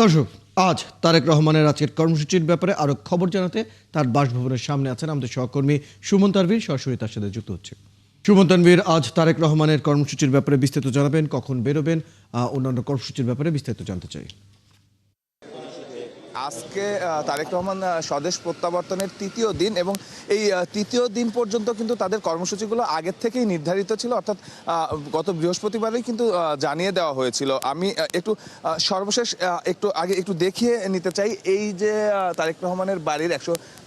দর্শক, আজ তারেক রহমানের আজকের কর্মসূচির ব্যাপারে আরো খবর জানাতে তার বাসভবনের সামনে আছেন আমাদের সহকর্মী সুমন তানভীর। সরাসরি তার সাথে যুক্ত হচ্ছে। সুমন তানভীর, আজ তারেক রহমানের কর্মসূচির ব্যাপারে বিস্তারিত জানাবেন, কখন বেরোবেন, অন্যান্য কর্মসূচির ব্যাপারে বিস্তারিত জানতে চাই। আজকে তারেক রহমান স্বদেশ প্রত্যাবর্তনের তৃতীয় দিন এবং এই তৃতীয় দিন পর্যন্ত কিন্তু তাদের কর্মসূচিগুলো আগের থেকেই নির্ধারিত ছিল, অর্থাৎ গত বৃহস্পতিবারেই কিন্তু জানিয়ে দেওয়া হয়েছিল। আমি একটু সর্বশেষ একটু আগে একটু দেখিয়ে নিতে চাই এই যে তারেক রহমানের বাড়ির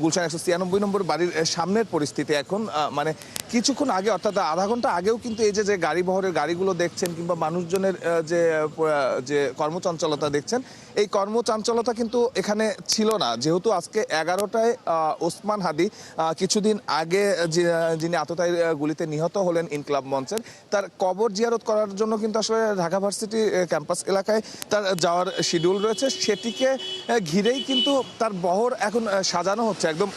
গুলশান 196 নম্বর বাড়ির সামনের পরিস্থিতি এখন। মানে কিছুক্ষণ আগে অর্থাৎ আধা ঘন্টা আগেও কিন্তু এই যে গাড়ি বহরের গাড়িগুলো দেখছেন কিংবা মানুষজনের যে কর্মচঞ্চলতা দেখছেন, এই কর্মচঞ্চলতা কিন্তু এখানে ছিল না, যেহেতু আজকে 11টায় ওসমান হাদি কিছুদিন আগে যিনি আততায়ীর গুলিতে নিহত হলেন ইনকিলাব মঞ্চের, তার কবর জিয়ারত করার জন্য কিন্তু আসলে ঢাকা ভার্সিটি ক্যাম্পাস এলাকায় তার যাওয়ার শিডিউল রয়েছে। সেটিকে ঘিরেই কিন্তু তার বহর এখন সাজানো হচ্ছে। একদম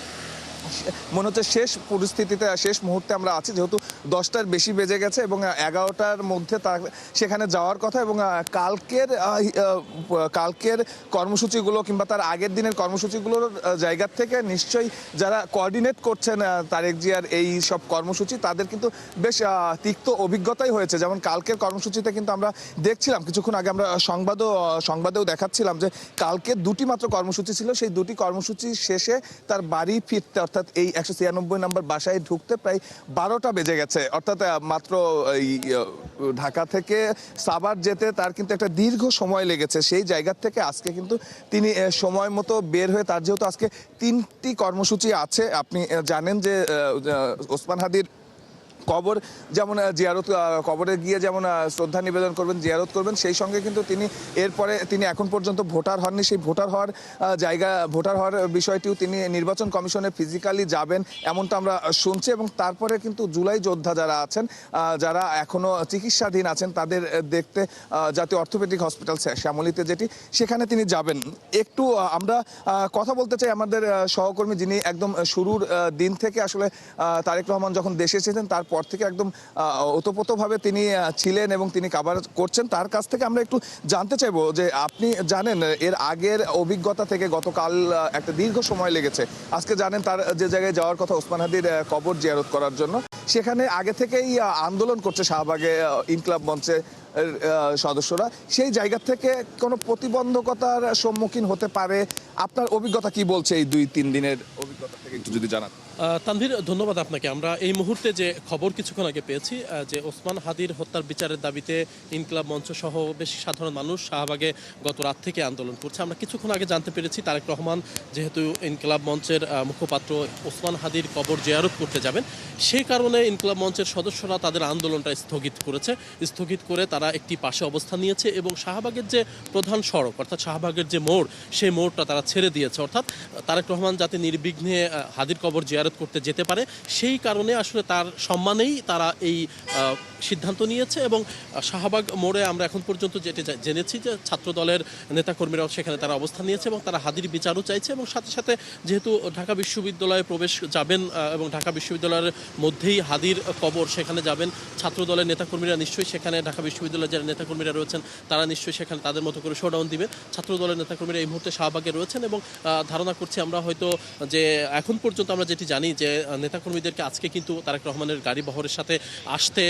মনে হচ্ছে শেষ পরিস্থিতিতে, শেষ মুহূর্তে আমরা আছি, যেহেতু 10টার বেশি বেজে গেছে এবং 11টার মধ্যে তার সেখানে যাওয়ার কথা। এবং কালকের কর্মসূচিগুলো কিংবা তার আগের দিনের কর্মসূচিগুলোর জায়গার থেকে নিশ্চয়ই যারা কোঅর্ডিনেট করছেন তারেক জিয়ার এই সব কর্মসূচি, তাদের কিন্তু বেশ তিক্ত অভিজ্ঞতাই হয়েছে। যেমন কালকের কর্মসূচিতে কিন্তু আমরা দেখছিলাম, কিছুক্ষণ আগে আমরা সংবাদেও দেখাচ্ছিলাম যে কালকে দুটি মাত্র কর্মসূচি ছিল। সেই দুটি কর্মসূচি শেষে তার বাড়ি ফিরতে, অর্থাৎ এই 196 নম্বর বাসায় ঢুকতে প্রায় 12টা বেজে গেছে। অর্থাৎ মাত্র ঢাকা থেকে সাভার যেতে তার কিন্তু একটা দীর্ঘ সময় লেগেছে। সেই জায়গা থেকে আজকে কিন্তু তিনি সময় মতো বের হয়ে, তার যেহেতু আজকে 3টি কর্মসূচি আছে, আপনি জানেন যে ওসমান হাদির কবর যেমন জিয়ারত, কবরে গিয়ে যেমন শ্রদ্ধা নিবেদন করবেন, জিয়ারত করবেন, সেই সঙ্গে কিন্তু এরপরে তিনি এখন পর্যন্ত ভোটার হননি। সেই ভোটার হওয়ার বিষয়টিও তিনি নির্বাচন কমিশনে ফিজিক্যালি যাবেন এমনটা আমরা শুনছি। এবং তারপরে কিন্তু জুলাই যোদ্ধা যারা আছেন, যারা এখনো চিকিৎসাধীন আছেন, তাদের দেখতে জাতীয় অর্থোপেডিক হসপিটাল শ্যামলীতে যেটি, সেখানে তিনি যাবেন। একটু আমরা কথা বলতে চাই আমাদের সহকর্মী, যিনি একদম শুরুর দিন থেকে আসলে তারেক রহমান যখন দেশে এসেছেন তারপর থেকে একদম ওতপ্রোতভাবে তিনি ছিলেন এবং তিনি কাভার করছেন। তার কাছ থেকে আমরা একটু জানতে চাইবো যে আপনি জানেন এর আগের অভিজ্ঞতা থেকে, গতকাল একটা দীর্ঘ সময় লেগেছে, আজকে জানেন তার যে জায়গায় যাওয়ার কথা ওসমান হাদির কবর জিয়ারত করার জন্য, সেখানে আগে থেকেই আন্দোলন করছে শাহবাগে ইনকিলাব মঞ্চে সদস্যরা। সেই জায়গা থেকে কোনো প্রতিবন্ধকতার সম্মুখীন হতে পারে, আপনার অভিজ্ঞতা কি বলছে এই 2-3 দিনের অভিজ্ঞতা থেকে একটু যদি জানান। তানভীর, ধন্যবাদ আপনাকে। আমরা এই মুহূর্তে যে খবর কিছুক্ষণ আগে পেয়েছি যে ওসমান হাদির হত্যার বিচারের দাবিতে ইনকিলাব মঞ্চ সহ বেশ সাধারণ মানুষ শাহবাগে গত রাত থেকে আন্দোলন করছে। আমরা কিছুক্ষণ আগে জানতে পেরেছি তারেক রহমান যেহেতু ইনকিলাব মঞ্চের মুখপাত্র, ওসমান হাদির কবর জিয়ারত করতে যাবেন, সেই কারণে ইনকিলাব মঞ্চের সদস্যরা তাদের আন্দোলনটা স্থগিত করে তারা একটি পাশে অবস্থান নিয়েছে এবং শাহবাগের যে প্রধান সড়ক অর্থাৎ শাহবাগের যে মোড়, সেই মোড়টা তারা ছেড়ে দিয়েছে। অর্থাৎ তারেক রহমান যাতে নির্বিঘ্নে হাদির কবর জিয়ারত করতে যেতে পারে, সেই কারণে আসলে তার সম্মানেই তারা এই সিদ্ধান্ত নিয়েছে। এবং শাহবাগ মোড়ে আমরা এখন পর্যন্ত যেটি জেনেছি যে ছাত্র দলের নেতাকর্মীরাও সেখানে তারা অবস্থান নিয়েছে এবং তারা হাদির বিচারও চাইছে। এবং সাথে সাথে যেহেতু ঢাকা বিশ্ববিদ্যালয়ে প্রবেশ যাবেন এবং ঢাকা বিশ্ববিদ্যালয়ের মধ্যেই হাদির কবর, সেখানে যাবেন ছাত্র দলের নেতাকর্মীরা, নিশ্চয়ই সেখানে ঢাকা বিশ্ববিদ্যালয়ের যারা নেতাকর্মীরা রয়েছেন তারা নিশ্চয়ই সেখানে তাদের মতো করে শোডাউন দিবেন। ছাত্র দলের নেতাকর্মীরা এই মুহূর্তে শাহবাগে রয়েছেন এবং ধারণা করছি আমরা হয়তো যে এখন পর্যন্ত আমরা যেটি জানি যে নেতাকর্মীদেরকে আজকে কিন্তু তারেক রহমানের গাড়ি বহরের সাথে আসতে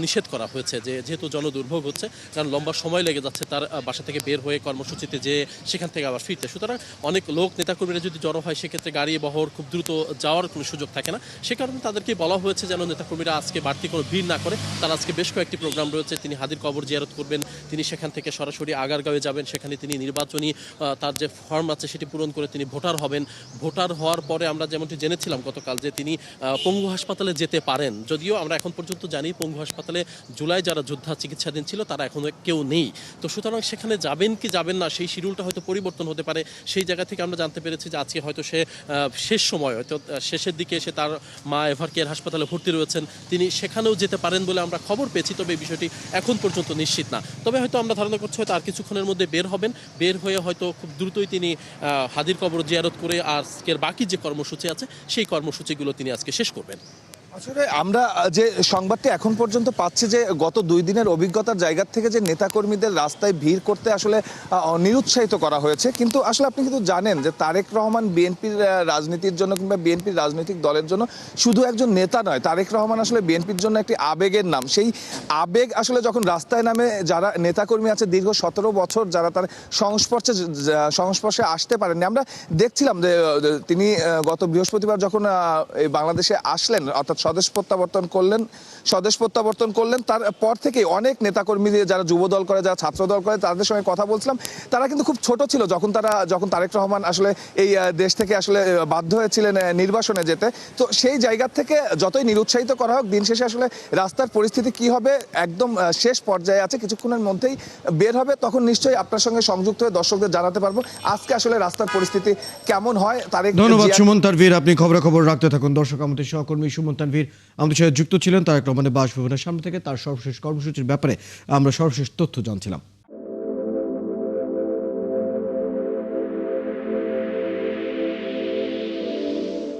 নিষেধ করা হয়েছে, যেহেতু জনদুর্ভোগ হচ্ছে, কারণ লম্বা সময় লেগে যাচ্ছে তার বাসা থেকে বের হয়ে কর্মসূচিতে যে সেখান থেকে আবার ফিরতে। সুতরাং অনেক লোক নেতাকর্মীরা যদি জড়ো হয়, সেক্ষেত্রে গাড়ি বহর খুব দ্রুত যাওয়ার কোনো সুযোগ থাকে না। সে কারণে তাদেরকে বলা হয়েছে যেন নেতাকর্মীরা আজকে বাড়তি কোনো ভিড় না করে। তার আজকে বেশ কয়েকটি প্রোগ্রাম রয়েছে, তিনি হাদির কবর জিয়ারত করবেন, তিনি সেখান থেকে সরাসরি আগারগাঁওয়ে যাবেন, সেখানে তিনি নির্বাচনী তার যে ফর্ম আছে সেটি পূরণ করে তিনি ভোটার হবেন। ভোটার হওয়ার পরে আমরা যেমনটি জেনেছিলাম গতকাল যে তিনি পঙ্গু হাসপাতালে যেতে পারেন, যদিও আমরা এখন পর্যন্ত জানি পঙ্গু হাসপাতালে জুলাই যারা যোদ্ধা চিকিৎসাধীন ছিল তারা এখনো কেউ নেই। তো সুতরাং সেখানে যাবেন কি যাবেন না সেই শিডিউলটা হয়তো পরিবর্তন হতে পারে। সেই জায়গা থেকে আমরা জানতে পেরেছি যে আজকে হয়তো সে শেষ সময়, হয়তো শেষের দিকে এসে তার মা এভার কেয়ার হাসপাতালে ভর্তি রয়েছেন, তিনি সেখানেও যেতে পারেন বলে আমরা খবর পেয়েছি। তবে এই বিষয়টি এখন পর্যন্ত নিশ্চিত না। তবে হয়তো আমরা ধারণা করছি হয়তো আর কিছুক্ষণের মধ্যে বের হবেন, বের হয়ে হয়তো খুব দ্রুতই তিনি হাদির কবর জিয়ারত করে আজকের বাকি যে কর্মসূচি আছে সেই কর্মসূচিগুলো তিনি আজকে শেষ করবেন। আসলে আমরা যে সংবাদটি এখন পর্যন্ত পাচ্ছি যে গত 2 দিনের অভিজ্ঞতার জায়গা থেকে যে নেতাকর্মীদের রাস্তায় ভিড় করতে আসলে নিরুৎসাহিত করা হয়েছে, কিন্তু আসলে আপনি কিন্তু জানেন যে তারেক রহমান বিএনপির রাজনীতির জন্য কিংবা বিএনপির রাজনৈতিক দলের জন্য শুধু একজন নেতা নয়, তারেক রহমান আসলে বিএনপির জন্য একটি আবেগের নাম। সেই আবেগ আসলে যখন রাস্তায় নামে যারা নেতাকর্মী আছে দীর্ঘ 17 বছর যারা তার সংস্পর্শে আসতে পারেননি, আমরা দেখছিলাম যে তিনি গত বৃহস্পতিবার যখন এই বাংলাদেশে আসলেন অর্থাৎ স্বদেশ প্রত্যাবর্তন করলেন তারপর থেকে অনেক নেতাকর্মী যারা যুব দল করে, যারা ছাত্র দল করে, তাদের সঙ্গে কথা বলছিলাম। তারা কিন্তু খুব ছোট ছিল যখন তারেক রহমান আসলে এই দেশ থেকে আসলে বাধ্য হয়েছিলেন নির্বাসনে যেতে। তো সেই জায়গা থেকে যতই নিরুৎসাহিত করা হোক, দিন শেষে আসলে রাস্তার পরিস্থিতি কি হবে একদম শেষ পর্যায়ে আছে, কিছুক্ষণের মধ্যেই বের হবে, তখন নিশ্চয়ই আপনার সঙ্গে সংযুক্ত হয়ে দর্শকদের জানাতে পারবো আজকে আসলে রাস্তার পরিস্থিতি কেমন হয়। তারেক ধন্যবাদ জিয়া- সুমন তানভীর, আপনি খবর রাখতে থাকুন। দর্শক, আমাদের সহকর্মী সুমন তানভীর আমাদের সাথে যুক্ত ছিলেন তারেক রহমানের বাসভবনের সামনে থেকে। তার সর্বশেষ কর্মসূচির ব্যাপারে আমরা সর্বশেষ তথ্য জানছিলাম।